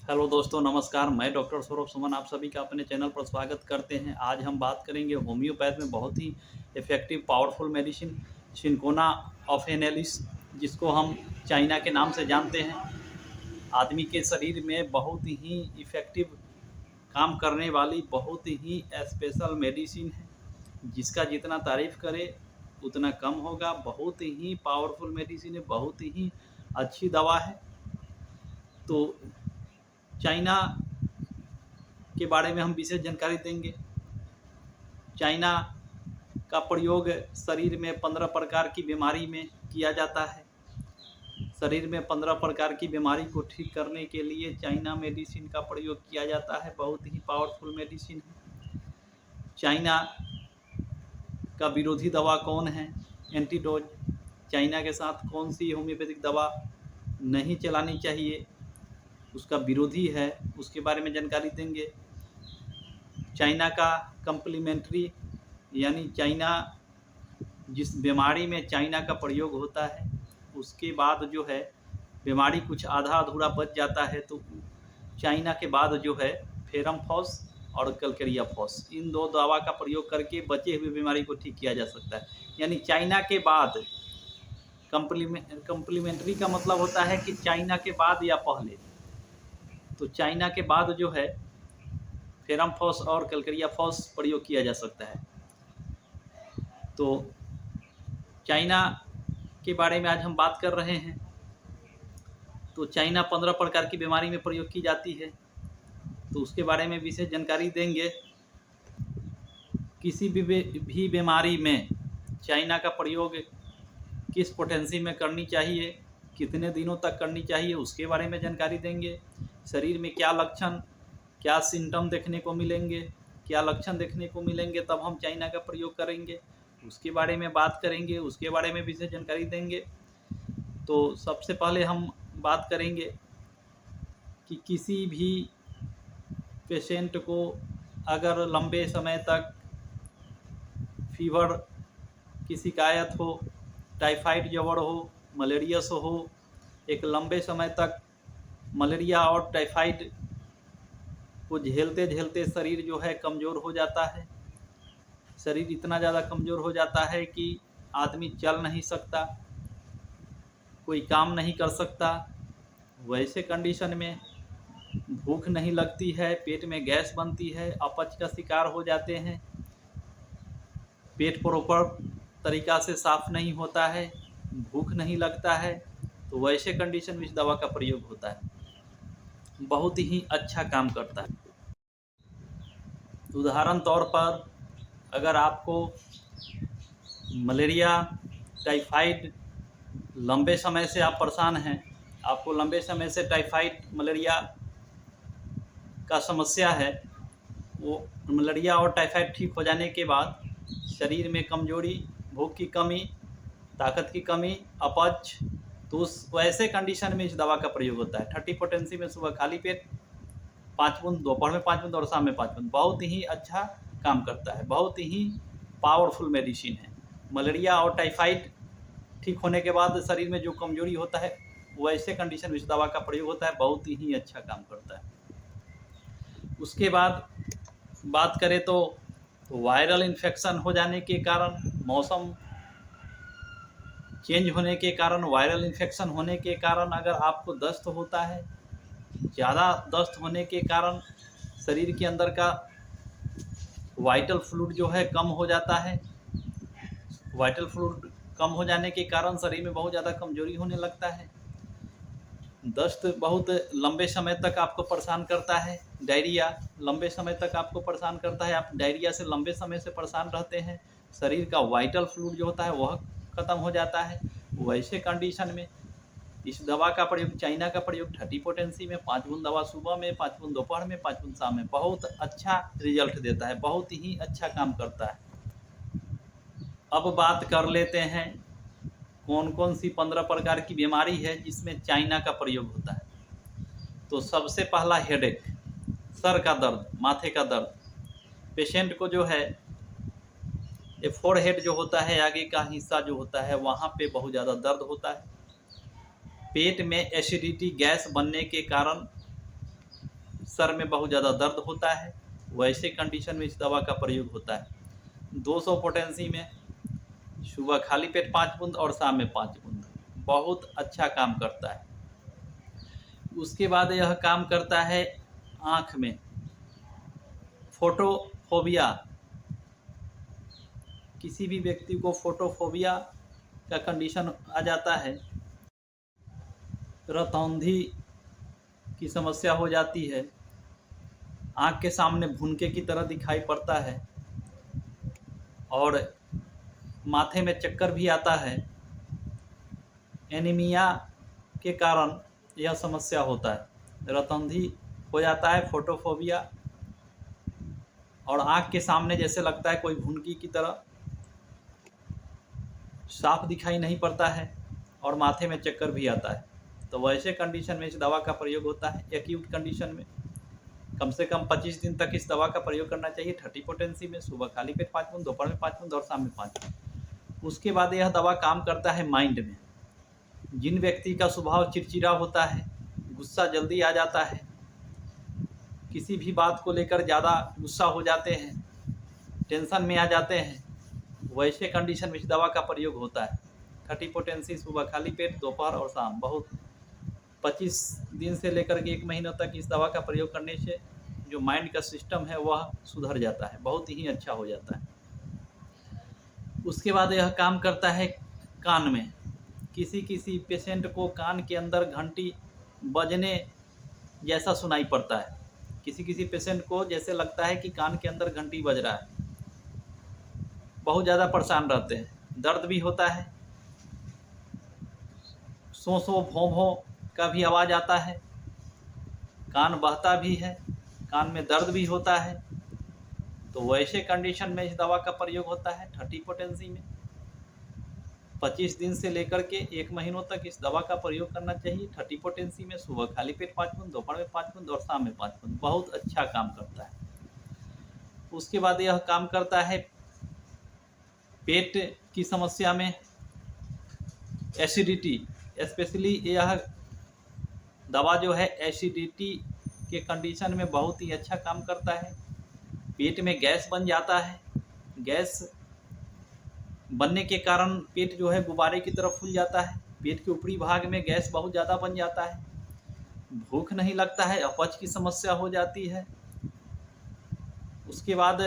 Hello दोस्तों, नमस्कार। मैं डॉक्टर सौरभ सुमन आप सभी का अपने चैनल पर स्वागत करते हैं। आज हम बात करेंगे होम्योपैथ में बहुत ही इफ़ेक्टिव पावरफुल मेडिसिन सिंकोना ऑफ़ेनेलिस, जिसको हम चाइना के नाम से जानते हैं। आदमी के शरीर में बहुत ही इफ़ेक्टिव काम करने वाली बहुत ही स्पेशल मेडिसिन है, जिसका जितना तारीफ़ करे उतना कम होगा। बहुत ही पावरफुल मेडिसिन है, बहुत ही अच्छी दवा है। तो चाइना के बारे में हम विशेष जानकारी देंगे। चाइना का प्रयोग शरीर में 15 प्रकार की बीमारी में किया जाता है। शरीर में 15 प्रकार की बीमारी को ठीक करने के लिए चाइना मेडिसिन का प्रयोग किया जाता है। बहुत ही पावरफुल मेडिसिन है। चाइना का विरोधी दवा कौन है? एंटीडोज। चाइना के साथ कौन सी होम्योपैथिक दवा नहीं चलानी चाहिए, उसका विरोधी है, उसके बारे में जानकारी देंगे। चाइना का कम्प्लीमेंट्री, यानी चाइना जिस बीमारी में चाइना का प्रयोग होता है उसके बाद जो है बीमारी कुछ आधा अधूरा बच जाता है, तो चाइना के बाद जो है फेरमफॉस और कलकरियाफॉस, इन दो दवा का प्रयोग करके बचे हुए बीमारी को ठीक किया जा सकता है। यानी चाइना के बाद कम्प्लीमेंट्री का मतलब होता है कि चाइना के बाद या पहले। तो चाइना के बाद जो है फेरमफॉस और कलकरियाफॉस प्रयोग किया जा सकता है। तो चाइना के बारे में आज हम बात कर रहे हैं। तो चाइना 15 प्रकार की बीमारी में प्रयोग की जाती है, तो उसके बारे में विशेष जानकारी देंगे। किसी भी बीमारी में चाइना का प्रयोग किस पोटेंसी में करनी चाहिए, कितने दिनों तक करनी चाहिए, उसके बारे में जानकारी देंगे। शरीर में क्या लक्षण, क्या सिम्टम देखने को मिलेंगे, क्या लक्षण देखने को मिलेंगे, तब हम चाइना का प्रयोग करेंगे, उसके बारे में बात करेंगे। उसके बारे में विशेष जानकारी देंगे। तो सबसे पहले हम बात करेंगे कि किसी भी पेशेंट को अगर लंबे समय तक फीवर की शिकायत हो, टाइफाइड ज्वर हो, मलेरिया से हो, एक लंबे समय तक मलेरिया और टाइफाइड को झेलते झेलते शरीर जो है कमज़ोर हो जाता है। शरीर इतना ज़्यादा कमज़ोर हो जाता है कि आदमी चल नहीं सकता, कोई काम नहीं कर सकता। वैसे कंडीशन में भूख नहीं लगती है, पेट में गैस बनती है, अपच का शिकार हो जाते हैं, पेट प्रॉपर तरीक़ा से साफ़ नहीं होता है, भूख नहीं लगता है। तो वैसे कंडीशन में इस दवा का प्रयोग होता है, बहुत ही अच्छा काम करता है। उदाहरण तौर पर अगर आपको मलेरिया, टाइफाइड लंबे समय से आप परेशान हैं, आपको लंबे समय से टाइफाइड मलेरिया का समस्या है, वो मलेरिया और टाइफाइड ठीक हो जाने के बाद शरीर में कमजोरी, भूख की कमी, ताकत की कमी, अपच, तो उस वैसे कंडीशन में इस दवा का प्रयोग होता है। 30 पोटेंसी में सुबह खाली पेट 5 बूंद, दोपहर में 5 बूंद और शाम में 5 बूंद, बहुत ही अच्छा काम करता है। बहुत ही पावरफुल मेडिसिन है। मलेरिया और टाइफाइड ठीक होने के बाद शरीर में जो कमजोरी होता है वैसे कंडीशन में इस दवा का प्रयोग होता है, बहुत ही अच्छा काम करता है। उसके बाद बात करें तो वायरल इन्फेक्शन हो जाने के कारण, मौसम चेंज होने के कारण, वायरल इन्फेक्शन होने के कारण अगर आपको दस्त होता है, ज़्यादा दस्त होने के कारण शरीर के अंदर का वाइटल फ्लूइड जो है कम हो जाता है। वाइटल फ्लूइड कम हो जाने के कारण शरीर में बहुत ज़्यादा कमजोरी होने लगता है। दस्त बहुत लंबे समय तक आपको परेशान करता है। डायरिया लंबे समय तक आपको परेशान करता है, आप डायरिया से लंबे समय से परेशान रहते हैं। शरीर का वाइटल फ्लूइड जो होता है वह ख़त्म हो जाता है। वैसे कंडीशन में इस दवा का प्रयोग, चाइना का प्रयोग 30 पोटेंसी में 5 बूंद दवा सुबह में, 5 बूंद दोपहर में, 5 बूंद शाम में, बहुत अच्छा रिजल्ट देता है, बहुत ही अच्छा काम करता है। अब बात कर लेते हैं कौन कौन सी 15 प्रकार की बीमारी है जिसमें चाइना का प्रयोग होता है। तो सबसे पहला हेडेक, सर का दर्द, माथे का दर्द। पेशेंट को जो है ये फोरहेड जो होता है, आगे का हिस्सा जो होता है, वहाँ पे बहुत ज़्यादा दर्द होता है। पेट में एसिडिटी, गैस बनने के कारण सर में बहुत ज़्यादा दर्द होता है, वैसे कंडीशन में इस दवा का प्रयोग होता है। 200 पोटेंसी में सुबह खाली पेट 5 बूंद और शाम में 5 बूंद, बहुत अच्छा काम करता है। उसके बाद यह काम करता है आँख में, फोटोफोबिया, किसी भी व्यक्ति को फोटोफोबिया का कंडीशन आ जाता है, रतौंधी की समस्या हो जाती है, आँख के सामने भुनके की तरह दिखाई पड़ता है और माथे में चक्कर भी आता है, एनीमिया के कारण यह समस्या होता है। रतौंधी हो जाता है, फोटोफोबिया, और आँख के सामने जैसे लगता है कोई भुनकी की तरह, साफ दिखाई नहीं पड़ता है और माथे में चक्कर भी आता है। तो वैसे कंडीशन में इस दवा का प्रयोग होता है। एक्यूट कंडीशन में कम से कम 25 दिन तक इस दवा का प्रयोग करना चाहिए। 30 पोटेंसी में सुबह खाली पेट 5 बूंद, दोपहर में 5 बूंद और शाम में 5 बूंद। उसके बाद यह दवा काम करता है माइंड में। जिन व्यक्ति का स्वभाव चिड़चिड़ा होता है, गुस्सा जल्दी आ जाता है, किसी भी बात को लेकर ज़्यादा गुस्सा हो जाते हैं, टेंशन में आ जाते हैं, वैसे कंडीशन में इस दवा का प्रयोग होता है। 30 पोटेंसी सुबह खाली पेट, दोपहर और शाम। बहुत 25 दिन से लेकर के 1 महीने तक इस दवा का प्रयोग करने से जो माइंड का सिस्टम है वह सुधर जाता है, बहुत ही अच्छा हो जाता है। उसके बाद यह काम करता है कान में। किसी किसी पेशेंट को कान के अंदर घंटी बजने जैसा सुनाई पड़ता है। किसी किसी पेशेंट को जैसे लगता है कि कान के अंदर घंटी बज रहा है, बहुत ज़्यादा परेशान रहते हैं, दर्द भी होता है, सो सो भों भों का भी आवाज़ आता है, कान बहता भी है, कान में दर्द भी होता है। तो वैसे कंडीशन में इस दवा का प्रयोग होता है। 30 पोटेंसी में 25 दिन से लेकर के 1 महीनों तक इस दवा का प्रयोग करना चाहिए। 30 पोटेंसी में सुबह खाली पेट 5 बूंद, दोपहर में 5 बूंद और शाम में 5 बूंद, बहुत अच्छा काम करता है। उसके बाद यह काम करता है पेट की समस्या में, एसिडिटी, स्पेशली यह दवा जो है एसिडिटी के कंडीशन में बहुत ही अच्छा काम करता है। पेट में गैस बन जाता है, गैस बनने के कारण पेट जो है गुब्बारे की तरफ फूल जाता है, पेट के ऊपरी भाग में गैस बहुत ज़्यादा बन जाता है, भूख नहीं लगता है, अपच की समस्या हो जाती है। उसके बाद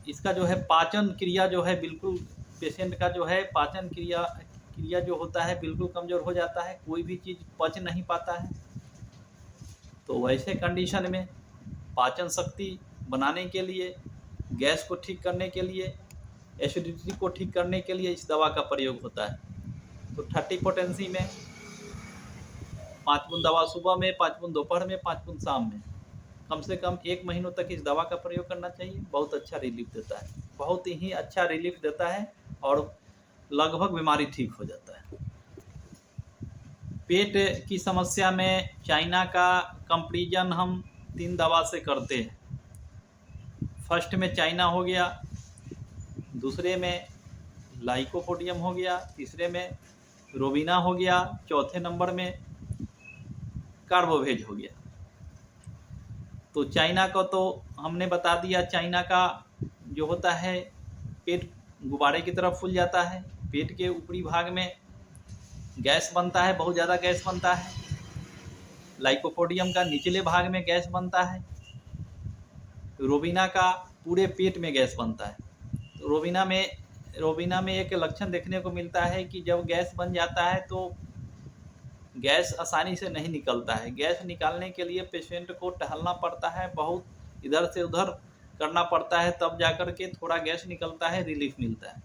इसका जो है पाचन क्रिया जो है बिल्कुल, पेशेंट का जो है पाचन क्रिया जो होता है बिल्कुल कमज़ोर हो जाता है, कोई भी चीज़ पच नहीं पाता है। तो वैसे कंडीशन में पाचन शक्ति बनाने के लिए, गैस को ठीक करने के लिए, एसिडिटी को ठीक करने के लिए इस दवा का प्रयोग होता है। तो 30 पोटेंसी में 5 बूंद दवा सुबह में, 5 बूंद दोपहर में, 5 बूंद शाम में, कम से कम 1 महीनों तक इस दवा का प्रयोग करना चाहिए। बहुत अच्छा रिलीफ देता है, बहुत ही अच्छा रिलीफ देता है और लगभग बीमारी ठीक हो जाता है। पेट की समस्या में चाइना का कंपैरिजन हम 3 दवा से करते हैं। फर्स्ट में चाइना हो गया, दूसरे में लाइकोपोडियम हो गया, तीसरे में रोबिना हो गया, चौथे नंबर में कार्बोवेज हो गया। तो चाइना को तो हमने बता दिया, चाइना का जो होता है पेट गुब्बारे की तरफ फूल जाता है, पेट के ऊपरी भाग में गैस बनता है, बहुत ज़्यादा गैस बनता है। लाइकोपोडियम का निचले भाग में गैस बनता है। रोबिना का पूरे पेट में गैस बनता है। तो रोबिना में एक लक्षण देखने को मिलता है कि जब गैस बन जाता है तो गैस आसानी से नहीं निकलता है। गैस निकालने के लिए पेशेंट को टहलना पड़ता है, बहुत इधर से उधर करना पड़ता है, तब जाकर के थोड़ा गैस निकलता है, रिलीफ मिलता है।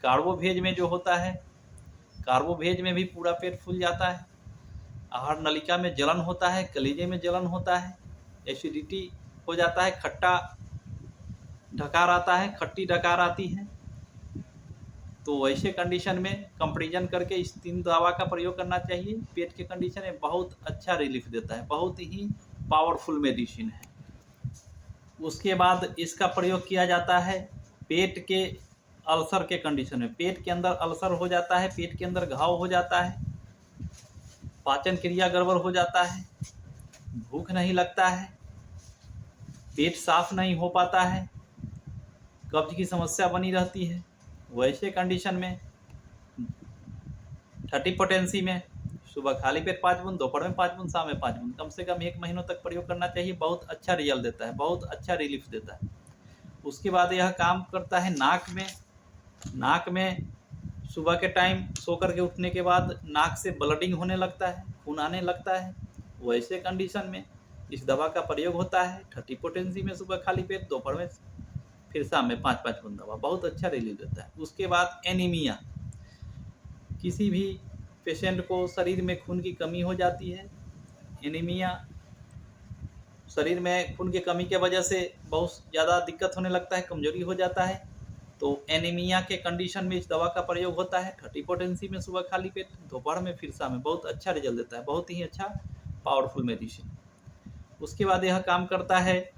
कार्बोवेज में जो होता है, कार्बोवेज में भी पूरा पेट फूल जाता है, आहार नलिका में जलन होता है, कलीजे में जलन होता है, एसिडिटी हो जाता है, खट्टा डकार आता है, खट्टी डकार आती है। तो वैसे कंडीशन में कंपैरिजन करके इस 3 दवा का प्रयोग करना चाहिए। पेट के कंडीशन में बहुत अच्छा रिलीफ देता है, बहुत ही पावरफुल मेडिसिन है। उसके बाद इसका प्रयोग किया जाता है पेट के अल्सर के कंडीशन में। पेट के अंदर अल्सर हो जाता है, पेट के अंदर घाव हो जाता है, पाचन क्रिया गड़बड़ हो जाता है, भूख नहीं लगता है, पेट साफ नहीं हो पाता है, कब्ज की समस्या बनी रहती है, वैसे कंडीशन में 30 पोटेंसी में सुबह खाली पेट 5 बूंद, दोपहर में 5 बूंद, शाम में 5 बूंद, कम से कम 1 महीनों तक प्रयोग करना चाहिए। बहुत अच्छा रिजल्ट देता है, बहुत अच्छा रिलीफ देता है। उसके बाद यह काम करता है नाक में। नाक में सुबह के टाइम सो करके उठने के बाद नाक से ब्लडिंग होने लगता है, खून आने लगता है, वैसे कंडीशन में इस दवा का प्रयोग होता है। 30 पोटेंसी में सुबह खाली पेट, दोपहर में फिर शाम में 5-5 बूंद दवा, बहुत अच्छा रिलीफ देता है। उसके बाद एनीमिया, किसी भी पेशेंट को शरीर में खून की कमी हो जाती है। एनीमिया, शरीर में खून की कमी के वजह से बहुत ज़्यादा दिक्कत होने लगता है, कमजोरी हो जाता है, तो एनीमिया के कंडीशन में इस दवा का प्रयोग होता है। 30 पोटेंसी में सुबह खाली पेट, दोपहर में फिर शाम में, बहुत अच्छा रिजल्ट देता है, बहुत ही अच्छा पावरफुल मेडिसिन। उसके बाद यह काम करता है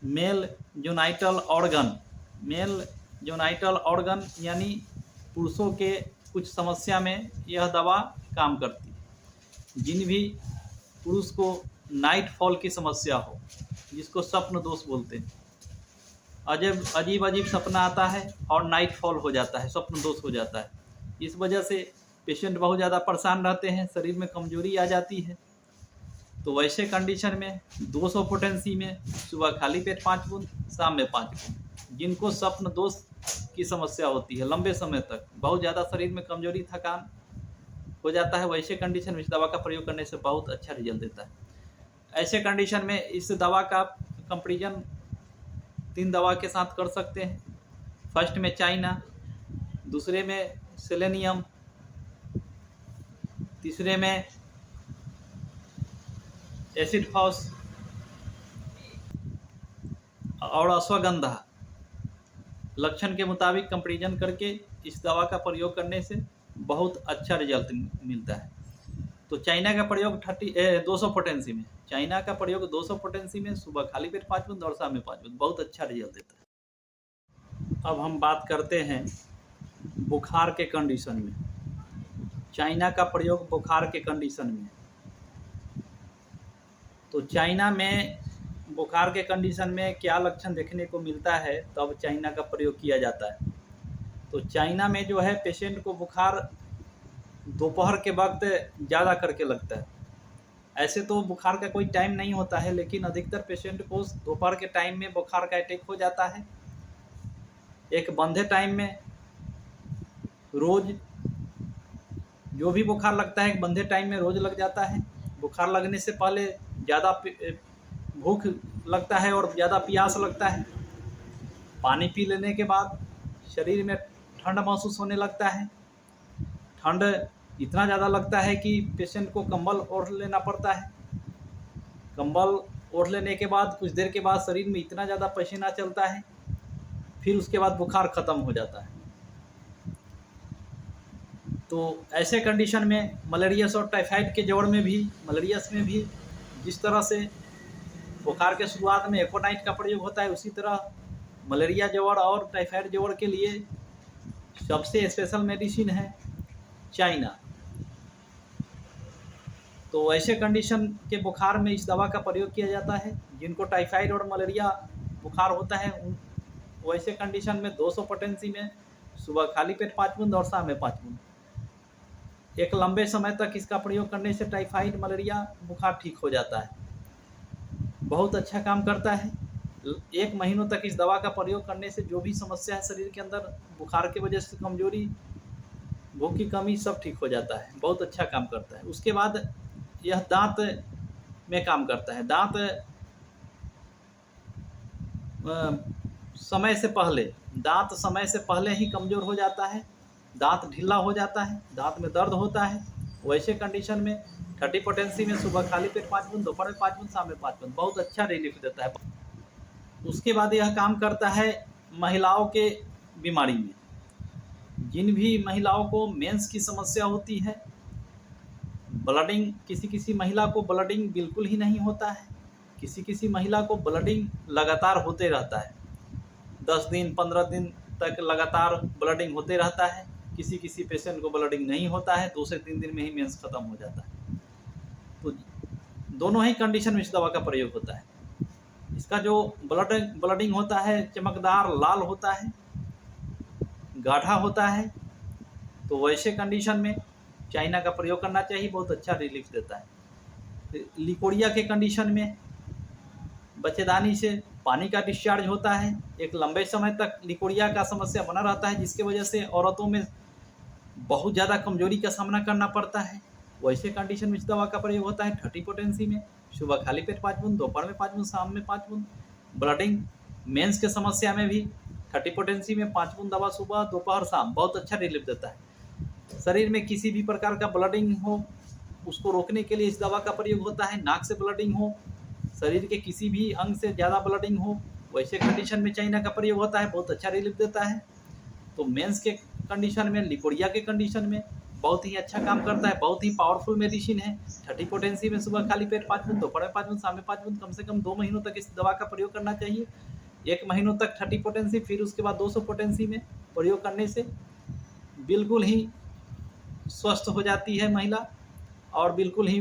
मेल जोनाइटल ऑर्गन। मेल जोनाइटल ऑर्गन यानी पुरुषों के कुछ समस्या में यह दवा काम करती है। जिन भी पुरुष को नाइट फॉल की समस्या हो, जिसको स्वप्न दोष बोलते हैं, अजीब अजीब सपना आता है और नाइट फॉल हो जाता है, स्वप्न दोष हो जाता है, इस वजह से पेशेंट बहुत ज़्यादा परेशान रहते हैं, शरीर में कमजोरी आ जाती है। तो वैसे कंडीशन में 200 पोटेंसी में सुबह खाली पेट 5 बूंद, शाम में 5 बूंद। जिनको स्वप्न दोष की समस्या होती है, लंबे समय तक बहुत ज़्यादा शरीर में कमजोरी, थकान हो जाता है, वैसे कंडीशन में इस दवा का प्रयोग करने से बहुत अच्छा रिजल्ट देता है। ऐसे कंडीशन में इस दवा का कंपेरिजन 3 दवा के साथ कर सकते हैं। फर्स्ट में चाइना, दूसरे में सेलेनियम, तीसरे में एसिड फॉस और अश्वगंधा। लक्षण के मुताबिक कंपेरिजन करके इस दवा का प्रयोग करने से बहुत अच्छा रिजल्ट मिलता है। तो चाइना का प्रयोग 200 पोटेंसी में, चाइना का प्रयोग 200 पोटेंसी में सुबह खाली पेट 5 बूंद और शाम में 5 बूंद, बहुत अच्छा रिजल्ट देता है। अब हम बात करते हैं बुखार के कंडीशन में। चाइना का प्रयोग बुखार के कंडीशन में, तो चाइना में बुखार के कंडीशन में क्या लक्षण देखने को मिलता है, तब चाइना का प्रयोग किया जाता है। तो चाइना में जो है पेशेंट को बुखार दोपहर के वक्त ज़्यादा करके लगता है। ऐसे तो बुखार का कोई टाइम नहीं होता है, लेकिन अधिकतर पेशेंट को दोपहर के टाइम में बुखार का अटैक हो जाता है। एक बंधे टाइम में रोज़ जो भी बुखार लगता है, एक बंधे टाइम में रोज़ लग जाता है। बुखार लगने से पहले ज़्यादा भूख लगता है और ज़्यादा प्यास लगता है। पानी पी लेने के बाद शरीर में ठंड महसूस होने लगता है। ठंड इतना ज़्यादा लगता है कि पेशेंट को कंबल ओढ़ लेना पड़ता है। कंबल ओढ़ लेने के बाद कुछ देर के बाद शरीर में इतना ज़्यादा पसीना चलता है, फिर उसके बाद बुखार ख़त्म हो जाता है। तो ऐसे कंडीशन में मलेरियस और टाइफाइड के जोड़ में भी, मलेरियस में भी जिस तरह से बुखार के शुरुआत में एकोनाइट का प्रयोग होता है, उसी तरह मलेरिया जोड़ और टाइफाइड जोड़ के लिए सबसे स्पेशल मेडिसिन है चाइना। तो ऐसे कंडीशन के बुखार में इस दवा का प्रयोग किया जाता है। जिनको टाइफाइड और मलेरिया बुखार होता है, वैसे कंडीशन में 200 पोटेंसी में सुबह खाली पेट 5 बूंद और शाम में 5 बूंद। एक लंबे समय तक इसका प्रयोग करने से टाइफाइड, मलेरिया बुखार ठीक हो जाता है, बहुत अच्छा काम करता है। 1 महीनों तक इस दवा का प्रयोग करने से जो भी समस्या है शरीर के अंदर, बुखार की वजह से कमजोरी, भूख की कमी, सब ठीक हो जाता है, बहुत अच्छा काम करता है। उसके बाद यह दांत में काम करता है। दांत समय से पहले ही कमज़ोर हो जाता है, दांत ढीला हो जाता है, दांत में दर्द होता है, वैसे कंडीशन में 30 पोटेंसी में सुबह खाली पेट 5 बूंद, दोपहर में 5 बूंद, शाम में 5 बूंद, बहुत अच्छा रिलीफ देता है। उसके बाद यह काम करता है महिलाओं के बीमारी में। जिन भी महिलाओं को मेंस की समस्या होती है, ब्लडिंग, किसी महिला को ब्लडिंग बिल्कुल ही नहीं होता है, किसी महिला को ब्लडिंग लगातार होते रहता है, 10 दिन 15 दिन तक लगातार ब्लडिंग होते रहता है। किसी पेशेंट को ब्लडिंग नहीं होता है, 2 से 3 दिन में ही मेंस खत्म हो जाता है। तो दोनों ही कंडीशन में इस दवा का प्रयोग होता है। इसका जो ब्लडिंग होता है चमकदार लाल होता है, गाढ़ा होता है, तो वैसे कंडीशन में चाइना का प्रयोग करना चाहिए, बहुत अच्छा रिलीफ देता है। लिकोरिया के कंडीशन में बच्चेदानी से पानी का डिस्चार्ज होता है, एक लंबे समय तक लिकोरिया का समस्या बना रहता है, जिसकी वजह से औरतों में बहुत ज़्यादा कमजोरी का सामना करना पड़ता है। वैसे कंडीशन में इस दवा का प्रयोग होता है। 30 पोटेंसी में सुबह खाली पेट 5 बूंद, दोपहर में 5 बूंद, शाम में 5 बूंद। ब्लडिंग मेंस के समस्या में भी 30 पोटेंसी में 5 बूंद दवा सुबह दोपहर शाम बहुत अच्छा रिलीफ देता है। शरीर में किसी भी प्रकार का ब्लडिंग हो उसको रोकने के लिए इस दवा का प्रयोग होता है। नाक से ब्लडिंग हो, शरीर के किसी भी अंग से ज़्यादा ब्लडिंग हो, वैसे कंडीशन में चाइना का प्रयोग होता है, बहुत अच्छा रिलीफ देता है। तो मेंस के कंडीशन में, लिकोरिया के कंडीशन में बहुत ही अच्छा काम करता है, बहुत ही पावरफुल मेडिसिन है। 30 पोटेंसी में सुबह खाली पेट 5 बूंद, दोपहर में 5 बूंद, शाम में 5 बूंद। कम से कम 2 महीनों तक इस दवा का प्रयोग करना चाहिए। 1 महीनों तक 30 पोटेंसी, फिर उसके बाद 200 पोटेंसी में प्रयोग करने से बिल्कुल ही स्वस्थ हो जाती है महिला और बिल्कुल ही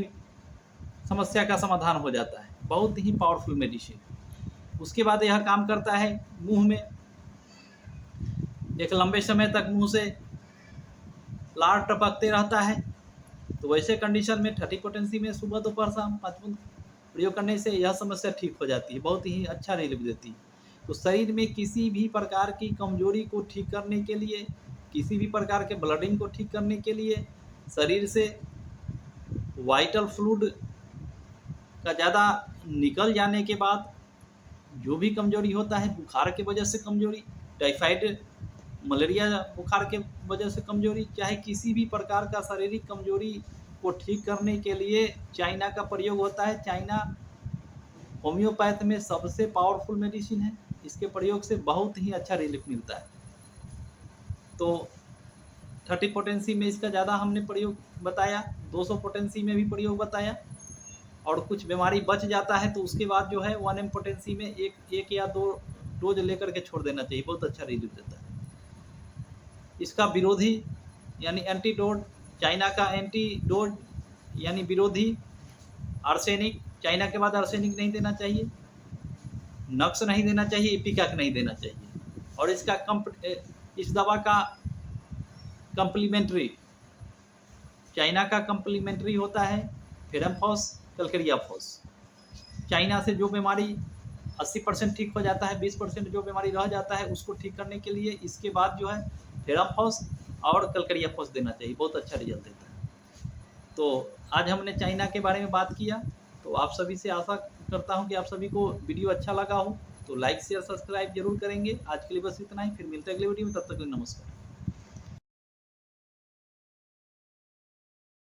समस्या का समाधान हो जाता है। बहुत ही पावरफुल मेडिसिन। उसके बाद यह काम करता है मुंह में, एक लंबे समय तक मुंह से लार टपकते रहता है, तो वैसे कंडीशन में 30 पोटेंसी में सुबह दोपहर शाम 5 बूंद प्रयोग करने से यह समस्या ठीक हो जाती है, बहुत ही अच्छा रिलीफ देती है। तो शरीर में किसी भी प्रकार की कमजोरी को ठीक करने के लिए, किसी भी प्रकार के ब्लडिंग को ठीक करने के लिए, शरीर से वाइटल फ्लूइड का ज़्यादा निकल जाने के बाद जो भी कमजोरी होता है, बुखार की वजह से कमजोरी, टाइफाइड मलेरिया बुखार के वजह से कमजोरी, चाहे किसी भी प्रकार का शारीरिक कमजोरी को ठीक करने के लिए चाइना का प्रयोग होता है। चाइना होम्योपैथ में सबसे पावरफुल मेडिसिन है, इसके प्रयोग से बहुत ही अच्छा रिलीफ मिलता है। तो 30 पोटेंसी में इसका ज़्यादा हमने प्रयोग बताया, 200 पोटेंसी में भी प्रयोग बताया, और कुछ बीमारी बच जाता है तो उसके बाद जो है 1 m पोटेंसी में एक या 2 डोज लेकर के छोड़ देना चाहिए, बहुत अच्छा रिलीफ देता है। इसका विरोधी यानी एंटीडोट, चाइना का एंटीडोट यानी विरोधी आर्सेनिक, चाइना के बाद आर्सेनिक नहीं देना चाहिए, नक्स नहीं देना चाहिए, इपिकैक नहीं देना चाहिए। और इसका इस दवा का कम्प्लीमेंट्री, चाइना का कम्प्लीमेंट्री होता है फेरमफॉस, कैलकेरियाफॉस। चाइना से जो बीमारी 80% ठीक हो जाता है, 20% जो बीमारी रह जाता है उसको ठीक करने के लिए इसके बाद जो है फेरमफॉस और कैलकेरियाफॉस देना चाहिए, बहुत अच्छा रिजल्ट देता है। तो आज हमने चाइना के बारे में बात किया, तो आप सभी से आशा करता हूं कि आप सभी को वीडियो अच्छा लगा हो, तो लाइक शेयर सब्सक्राइब जरूर करेंगे। आज के लिए बस इतना ही, फिर मिलते हैं अगले वीडियो में, तब तक के लिए नमस्कार।